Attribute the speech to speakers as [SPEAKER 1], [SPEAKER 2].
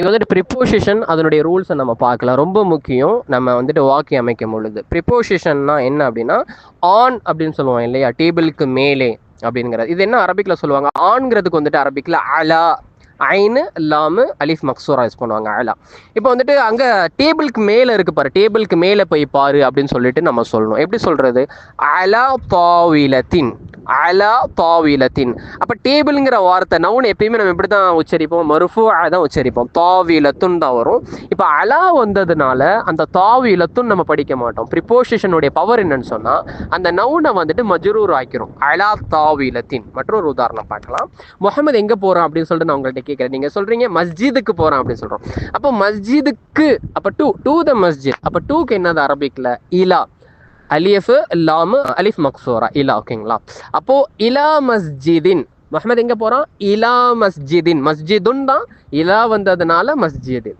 [SPEAKER 1] இது வந்துட்டு ப்ரிப்போசிஷன் அதனுடைய ரூல்ஸை நம்ம பார்க்கலாம். ரொம்ப முக்கியம் நம்ம வந்துட்டு வாக்கியம் அமைக்கும் பொழுது. ப்ரிப்போசிஷன்னா என்ன அப்படின்னா, ஆன் அப்படின்னு சொல்லுவோம் இல்லையா, டேபிளுக்கு மேலே அப்படிங்கிறது. இது என்ன அரபிக்ல சொல்லுவாங்க, ஆண்கிறதுக்கு வந்துட்டு அரபிக்ல அலா, ஐனு லாமு அலிஃப் மக்சூரா யூஸ் பண்ணுவாங்க அலா. இப்போ வந்துட்டு அங்க டேபிளுக்கு மேல இருக்கு பாரு, டேபிளுக்கு மேல போய் பாரு அப்படின்னு சொல்லிட்டு நம்ம சொல்லணும். எப்படி சொல்றது, அலா தாவிலத்தின், அலா தாவிலத்தின். அப்ப டேபிள்ங்கிற வார்த்தை நவுன் எப்பயுமே நம்ம எப்படி தான் உச்சரிப்போம், மர்ஃபூஆ தான் உச்சரிப்போம், தாவிலத்துன் தான் வரும். இப்போ அலா வந்ததுனால அந்த தாவிலத்துன் நம்ம படிக்க மாட்டோம். ப்ரிப்போசிஷனுடைய பவர் என்னன்னு சொன்னா அந்த நவுனை வந்துட்டு மஜ்ரூர் ஆக்கிறோம், அலா தாவிலத்தின். மற்றொரு உதாரணம் பார்க்கலாம். முகமது எங்க போறான் அப்படின்னு சொல்லிட்டு நான் உங்கள்கிட்ட கேட்கிறேன், நீங்க சொல்றீங்க மஸ்ஜிதுக்கு போறான் அப்படின்னு சொல்றோம். அப்போ மஸ்ஜிதுக்கு, அப்ப டு த மஸ்ஜித், அப்ப டூக்கு என்னது அரபிக்ல இலா, அலிஃப் லாம் அலிஃப் மக்சூரா இலா. ஓகேங்களா, அப்போ இலா மஸ்ஜிதின், முஹம்மது எங்க போறான், இலா மஸ்ஜிதின், மஸ்ஜிதுன் தான் இலா வந்ததுனால மஸ்ஜிதின்.